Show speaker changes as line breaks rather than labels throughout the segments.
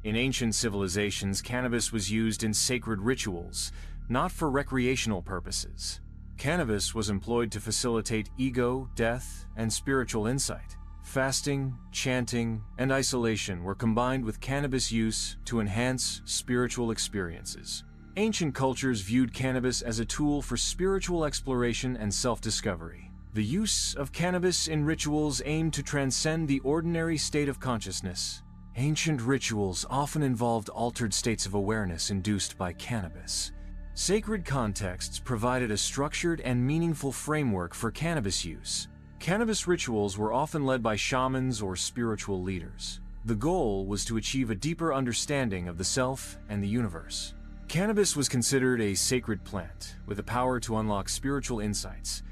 In ancient civilizations, cannabis was used in sacred rituals, not for recreational purposes. Cannabis was employed to facilitate ego, death, and spiritual insight. Fasting, chanting, and isolation were combined with cannabis use to enhance spiritual experiences. Ancient cultures viewed cannabis as a tool for spiritual exploration and self-discovery. The use of cannabis in rituals aimed to transcend the ordinary state of consciousness. Ancient rituals often involved altered states of awareness induced by cannabis. Sacred contexts provided a structured and meaningful framework for cannabis use. Cannabis rituals were often led by shamans or spiritual leaders. The goal was to achieve a deeper understanding of the self and the universe. Cannabis was considered a sacred plant, with the power to unlock spiritual insights.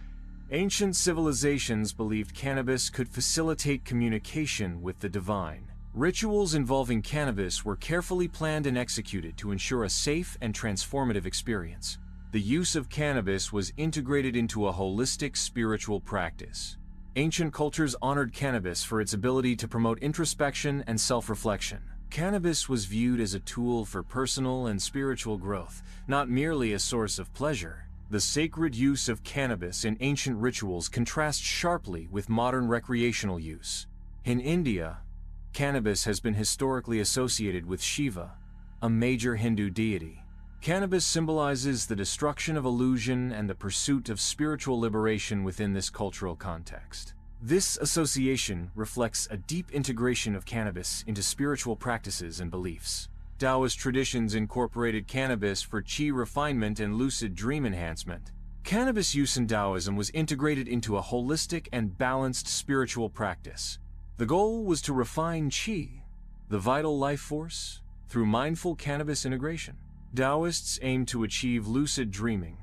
Ancient civilizations believed cannabis could facilitate communication with the divine. Rituals involving cannabis were carefully planned and executed to ensure a safe and transformative experience. The use of cannabis was integrated into a holistic spiritual practice. Ancient cultures honored cannabis for its ability to promote introspection and self-reflection. Cannabis was viewed as a tool for personal and spiritual growth, not merely a source of pleasure. The sacred use of cannabis in ancient rituals contrasts sharply with modern recreational use. In India, cannabis has been historically associated with Shiva, a major Hindu deity. Cannabis symbolizes the destruction of illusion and the pursuit of spiritual liberation within this cultural context. This association reflects a deep integration of cannabis into spiritual practices and beliefs. Taoist traditions incorporated cannabis for qi refinement and lucid dream enhancement. Cannabis use in Taoism was integrated into a holistic and balanced spiritual practice. The goal was to refine qi, the vital life force, through mindful cannabis integration. Taoists aim to achieve lucid dreaming,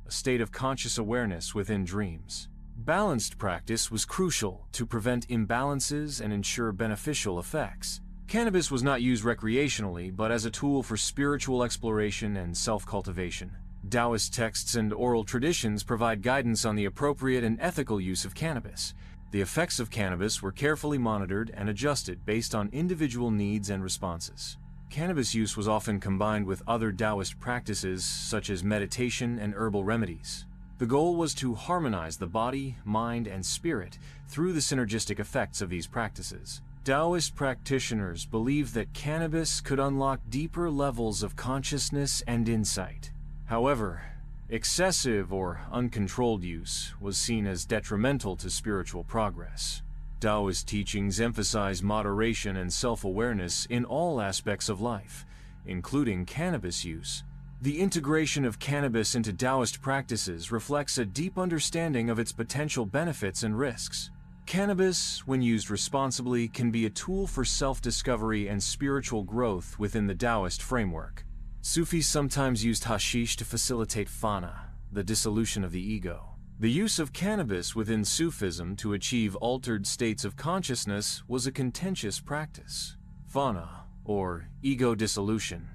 a state of conscious awareness within dreams. Balanced practice was crucial to prevent imbalances and ensure beneficial effects. Cannabis was not used recreationally, but as a tool for spiritual exploration and self-cultivation. Taoist texts and oral traditions provide guidance on the appropriate and ethical use of cannabis. The effects of cannabis were carefully monitored and adjusted based on individual needs and responses. Cannabis use was often combined with other Taoist practices such as meditation and herbal remedies. The goal was to harmonize the body, mind, and spirit through the synergistic effects of these practices. Taoist practitioners believed that cannabis could unlock deeper levels of consciousness and insight. However, excessive or uncontrolled use was seen as detrimental to spiritual progress. Taoist teachings emphasize moderation and self-awareness in all aspects of life, including cannabis use. The integration of cannabis into Taoist practices reflects a deep understanding of its potential benefits and risks. Cannabis, when used responsibly, can be a tool for self-discovery and spiritual growth within the Taoist framework. Sufis sometimes used hashish to facilitate fana, the dissolution of the ego. The use of cannabis within Sufism to achieve altered states of consciousness was a contentious practice. Fana, or ego dissolution,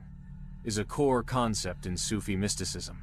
is a core concept in Sufi mysticism,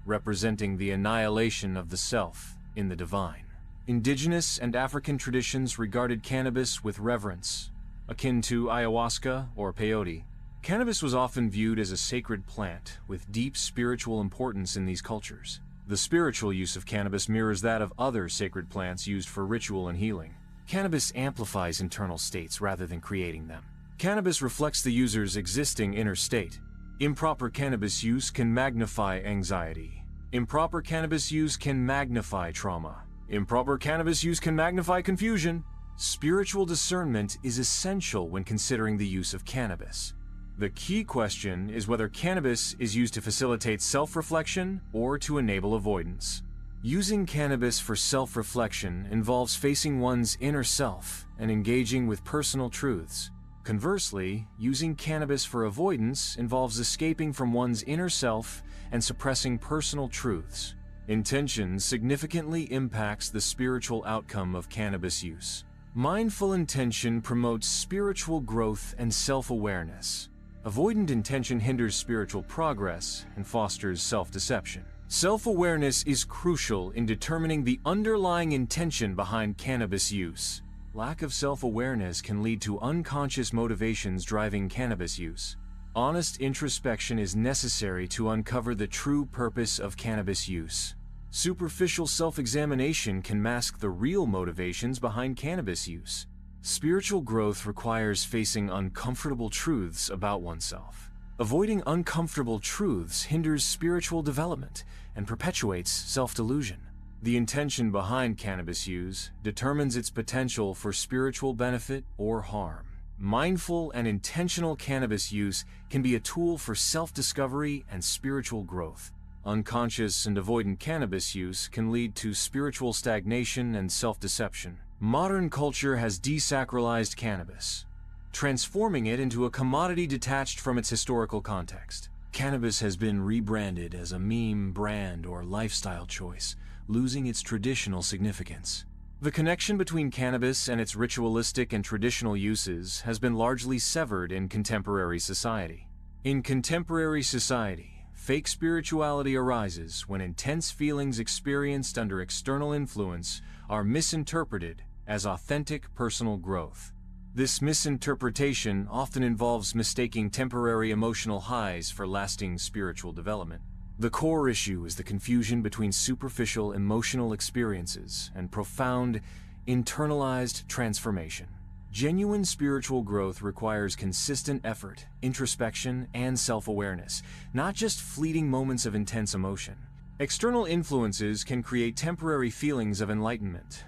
representing the annihilation of the self in the divine. Indigenous and African traditions regarded cannabis with reverence, akin to ayahuasca or peyote. Cannabis was often viewed as a sacred plant with deep spiritual importance in these cultures. The spiritual use of cannabis mirrors that of other sacred plants used for ritual and healing. Cannabis amplifies internal states rather than creating them. Cannabis reflects the user's existing inner state. Improper cannabis use can magnify anxiety. Improper cannabis use can magnify trauma. Improper cannabis use can magnify confusion. Spiritual discernment is essential when considering the use of cannabis. The key question is whether cannabis is used to facilitate self-reflection or to enable avoidance. Using cannabis for self-reflection involves facing one's inner self and engaging with personal truths. Conversely, using cannabis for avoidance involves escaping from one's inner self and suppressing personal truths. Intention significantly impacts the spiritual outcome of cannabis use. Mindful intention promotes spiritual growth and self-awareness. Avoidant intention hinders spiritual progress and fosters self-deception. Self-awareness is crucial in determining the underlying intention behind cannabis use. lack of self-awareness can lead to unconscious motivations driving cannabis use. Honest introspection is necessary to uncover the true purpose of cannabis use. Superficial self-examination can mask the real motivations behind cannabis use. Spiritual growth requires facing uncomfortable truths about oneself. Avoiding uncomfortable truths hinders spiritual development and perpetuates self-delusion. The intention behind cannabis use determines its potential for spiritual benefit or harm. Mindful and intentional cannabis use can be a tool for self-discovery and spiritual growth. Unconscious and avoidant cannabis use can lead to spiritual stagnation and self-deception. Modern culture has desacralized cannabis, transforming it into a commodity detached from its historical context. Cannabis has been rebranded as a meme, brand, or lifestyle choice, losing its traditional significance. The connection between cannabis and its ritualistic and traditional uses has been largely severed in contemporary society. In contemporary society, fake spirituality arises when intense feelings experienced under external influence are misinterpreted as authentic personal growth. This misinterpretation often involves mistaking temporary emotional highs for lasting spiritual development. The core issue is the confusion between superficial emotional experiences and profound, internalized transformation. Genuine spiritual growth requires consistent effort, introspection, and self-awareness, not just fleeting moments of intense emotion. External influences can create temporary feelings of enlightenment,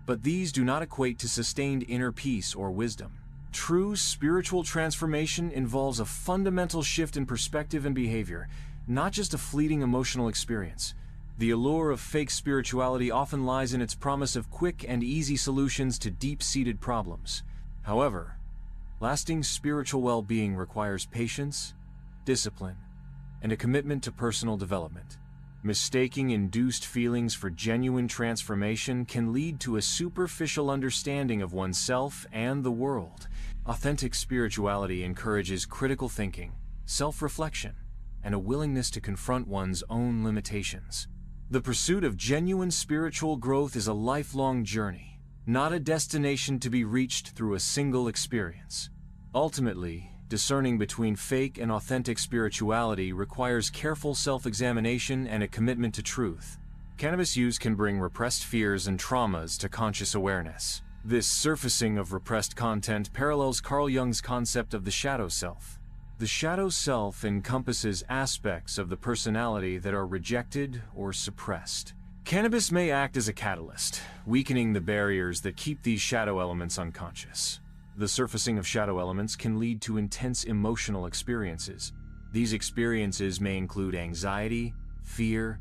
but these do not equate to sustained inner peace or wisdom. True spiritual transformation involves a fundamental shift in perspective and behavior, not just a fleeting emotional experience. The allure of fake spirituality often lies in its promise of quick and easy solutions to deep-seated problems. However, lasting spiritual well-being requires patience, discipline, and a commitment to personal development. Mistaking induced feelings for genuine transformation can lead to a superficial understanding of oneself and the world. Authentic spirituality encourages critical thinking, self-reflection, and a willingness to confront one's own limitations. The pursuit of genuine spiritual growth is a lifelong journey, not a destination to be reached through a single experience. Ultimately, discerning between fake and authentic spirituality requires careful self-examination and a commitment to truth. Cannabis use can bring repressed fears and traumas to conscious awareness. This surfacing of repressed content parallels Carl Jung's concept of the shadow self. The shadow self encompasses aspects of the personality that are rejected or suppressed. Cannabis may act as a catalyst, weakening the barriers that keep these shadow elements unconscious. The surfacing of shadow elements can lead to intense emotional experiences. These experiences may include anxiety, fear,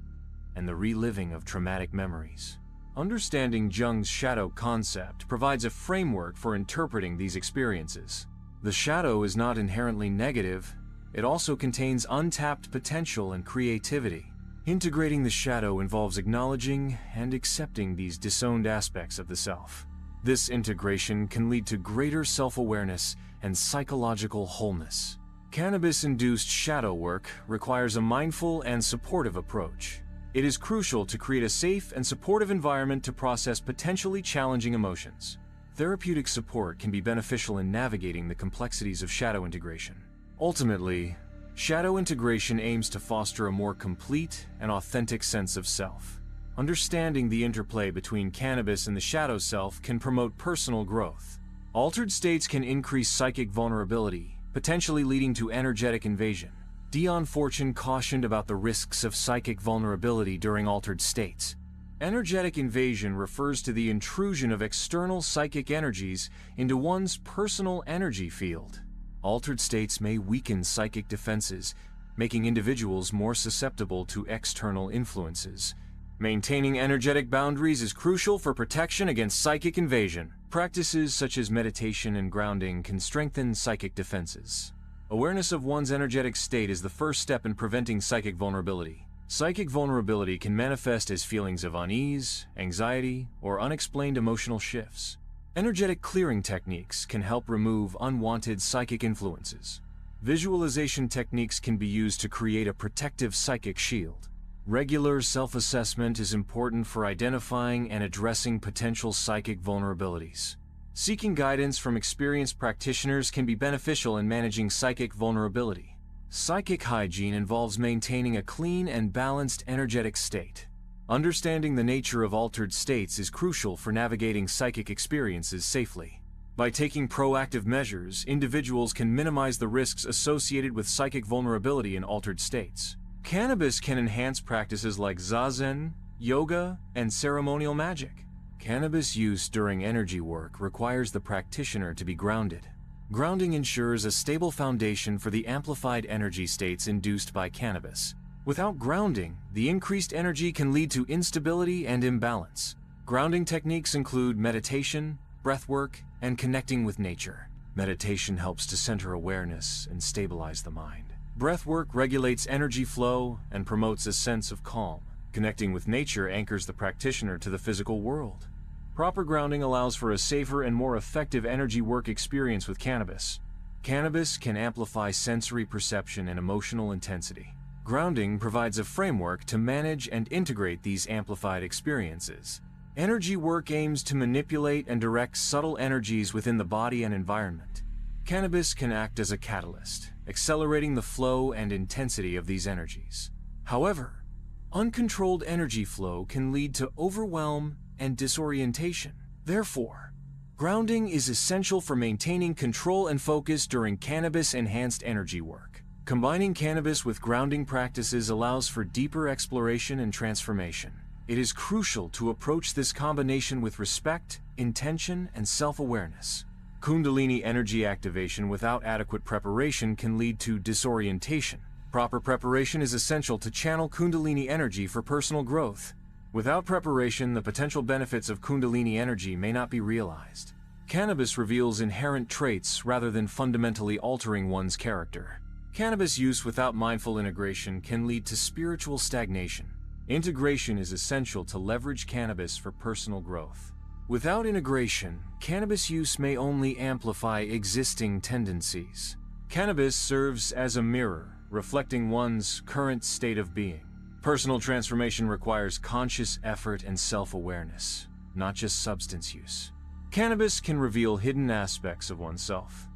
and the reliving of traumatic memories. Understanding Jung's shadow concept provides a framework for interpreting these experiences. The shadow is not inherently negative, it also contains untapped potential and creativity. Integrating the shadow involves acknowledging and accepting these disowned aspects of the self. This integration can lead to greater self-awareness and psychological wholeness. Cannabis-induced shadow work requires a mindful and supportive approach. It is crucial to create a safe and supportive environment to process potentially challenging emotions. Therapeutic support can be beneficial in navigating the complexities of shadow integration. Ultimately, shadow integration aims to foster a more complete and authentic sense of self. Understanding the interplay between cannabis and the shadow self can promote personal growth. Altered states can increase psychic vulnerability, potentially leading to energetic invasion. Dion Fortune cautioned about the risks of psychic vulnerability during altered states. Energetic invasion refers to the intrusion of external psychic energies into one's personal energy field. Altered states may weaken psychic defenses, making individuals more susceptible to external influences. Maintaining energetic boundaries is crucial for protection against psychic invasion. Practices such as meditation and grounding can strengthen psychic defenses. Awareness of one's energetic state is the first step in preventing psychic vulnerability. Psychic vulnerability can manifest as feelings of unease, anxiety, or unexplained emotional shifts. Energetic clearing techniques can help remove unwanted psychic influences. Visualization techniques can be used to create a protective psychic shield. Regular self-assessment is important for identifying and addressing potential psychic vulnerabilities. Seeking guidance from experienced practitioners can be beneficial in managing psychic vulnerability. Psychic hygiene involves maintaining a clean and balanced energetic state. Understanding the nature of altered states is crucial for navigating psychic experiences safely. By taking proactive measures, individuals can minimize the risks associated with psychic vulnerability in altered states. Cannabis can enhance practices like zazen, yoga, and ceremonial magic. Cannabis use during energy work requires the practitioner to be grounded. Grounding ensures a stable foundation for the amplified energy states induced by cannabis. Without grounding, the increased energy can lead to instability and imbalance. Grounding techniques include meditation, breathwork, and connecting with nature. Meditation helps to center awareness and stabilize the mind. Breathwork regulates energy flow and promotes a sense of calm. Connecting with nature anchors the practitioner to the physical world. Proper grounding allows for a safer and more effective energy work experience with cannabis. Cannabis can amplify sensory perception and emotional intensity. Grounding provides a framework to manage and integrate these amplified experiences. Energy work aims to manipulate and direct subtle energies within the body and environment. Cannabis can act as a catalyst, accelerating the flow and intensity of these energies. However, uncontrolled energy flow can lead to overwhelm and disorientation. Therefore, grounding is essential for maintaining control and focus during cannabis-enhanced energy work. Combining cannabis with grounding practices allows for deeper exploration and transformation. It is crucial to approach this combination with respect, intention, and self-awareness. Kundalini energy activation without adequate preparation can lead to disorientation. Proper preparation is essential to channel Kundalini energy for personal growth. Without preparation, the potential benefits of Kundalini energy may not be realized. Cannabis reveals inherent traits rather than fundamentally altering one's character. Cannabis use without mindful integration can lead to spiritual stagnation. Integration is essential to leverage cannabis for personal growth. Without integration, cannabis use may only amplify existing tendencies. Cannabis serves as a mirror, reflecting one's current state of being. Personal transformation requires conscious effort and self-awareness, not just substance use. Cannabis can reveal hidden aspects of oneself,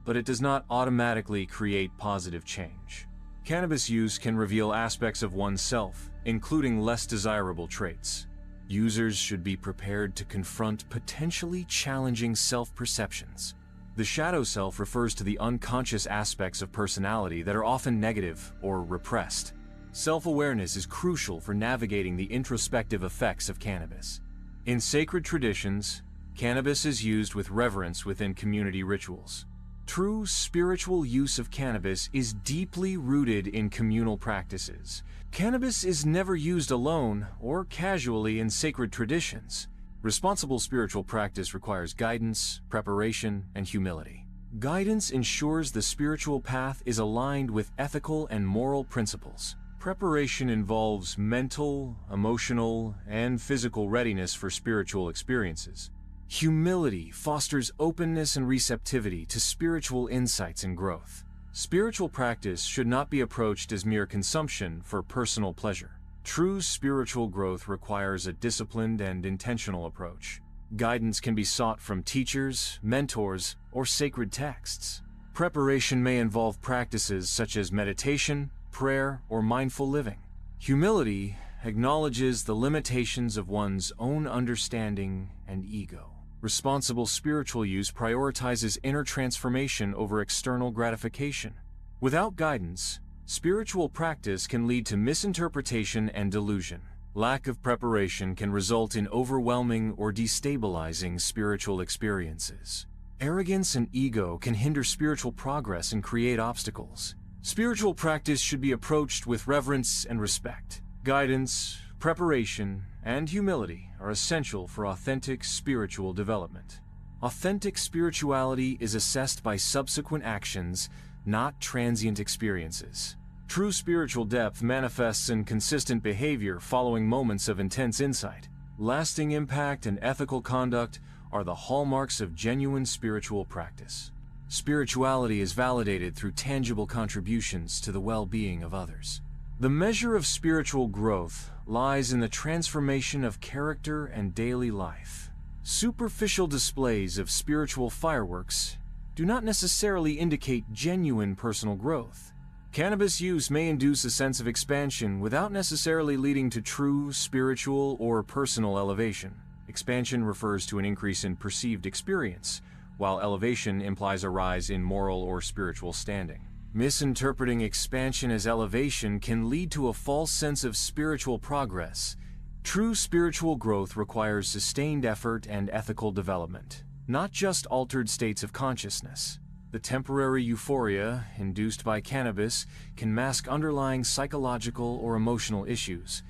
but it does not automatically create positive change. Cannabis use can reveal aspects of oneself, including less desirable traits. Users should be prepared to confront potentially challenging self-perceptions. The shadow self refers to the unconscious aspects of personality that are often negative or repressed. Self-awareness is crucial for navigating the introspective effects of cannabis. In sacred traditions, cannabis is used with reverence within community rituals. True spiritual use of cannabis is deeply rooted in communal practices. Cannabis is never used alone or casually in sacred traditions. Responsible spiritual practice requires guidance, preparation, and humility. Guidance ensures the spiritual path is aligned with ethical and moral principles. Preparation involves mental, emotional, and physical readiness for spiritual experiences. Humility fosters openness and receptivity to spiritual insights and growth. Spiritual practice should not be approached as mere consumption for personal pleasure. True spiritual growth requires a disciplined and intentional approach. Guidance can be sought from teachers, mentors, or sacred texts. Preparation may involve practices such as meditation, prayer, or mindful living. Humility acknowledges the limitations of one's own understanding and ego. Responsible spiritual use prioritizes inner transformation over external gratification. Without guidance, spiritual practice can lead to misinterpretation and delusion. Lack of preparation can result in overwhelming or destabilizing spiritual experiences. Arrogance and ego can hinder spiritual progress and create obstacles. Spiritual practice should be approached with reverence and respect. Guidance, preparation, and humility are essential for authentic spiritual development. Authentic spirituality is assessed by subsequent actions, not transient experiences. True spiritual depth manifests in consistent behavior following moments of intense insight. Lasting impact and ethical conduct are the hallmarks of genuine spiritual practice. Spirituality is validated through tangible contributions to the well-being of others. The measure of spiritual growth lies in the transformation of character and daily life. Superficial displays of spiritual fireworks do not necessarily indicate genuine personal growth. Cannabis use may induce a sense of expansion without necessarily leading to true spiritual or personal elevation. Expansion refers to an increase in perceived experience, while elevation implies a rise in moral or spiritual standing. Misinterpreting expansion as elevation can lead to a false sense of spiritual progress. True spiritual growth requires sustained effort and ethical development, not just altered states of consciousness. The temporary euphoria induced by cannabis can mask underlying psychological or emotional issues.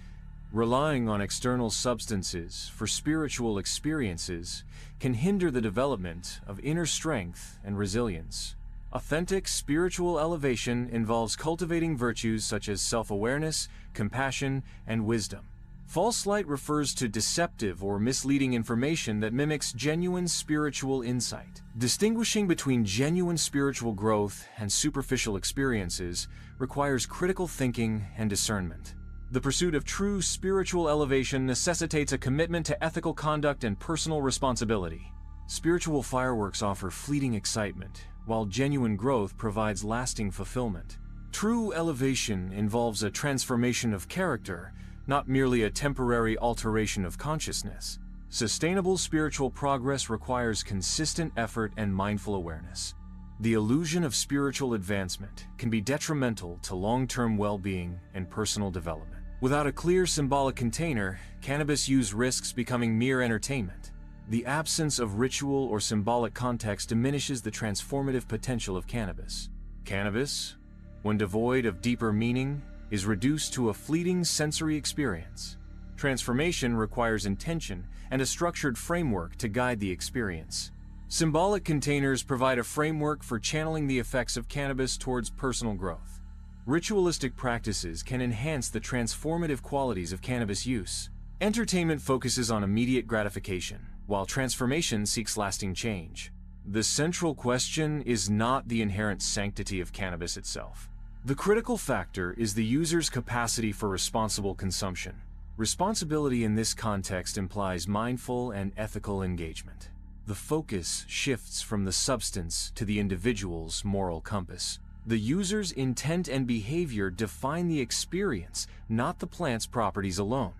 Relying on external substances for spiritual experiences can hinder the development of inner strength and resilience. Authentic spiritual elevation involves cultivating virtues such as self-awareness, compassion, and wisdom. False light refers to deceptive or misleading information that mimics genuine spiritual insight. Distinguishing between genuine spiritual growth and superficial experiences requires critical thinking and discernment. The pursuit of true spiritual elevation necessitates a commitment to ethical conduct and personal responsibility. Spiritual fireworks offer fleeting excitement, while genuine growth provides lasting fulfillment. True elevation involves a transformation of character, not merely a temporary alteration of consciousness. Sustainable spiritual progress requires consistent effort and mindful awareness. The illusion of spiritual advancement can be detrimental to long-term well-being and personal development. Without a clear symbolic container, cannabis use risks becoming mere entertainment. The absence of ritual or symbolic context diminishes the transformative potential of cannabis. Cannabis, when devoid of deeper meaning, is reduced to a fleeting sensory experience. Transformation requires intention and a structured framework to guide the experience. Symbolic containers provide a framework for channeling the effects of cannabis towards personal growth. Ritualistic practices can enhance the transformative qualities of cannabis use. Entertainment focuses on immediate gratification, while transformation seeks lasting change. The central question is not the inherent sanctity of cannabis itself. The critical factor is the user's capacity for responsible consumption. Responsibility in this context implies mindful and ethical engagement. The focus shifts from the substance to the individual's moral compass. The user's intent and behavior define the experience, not the plant's properties alone.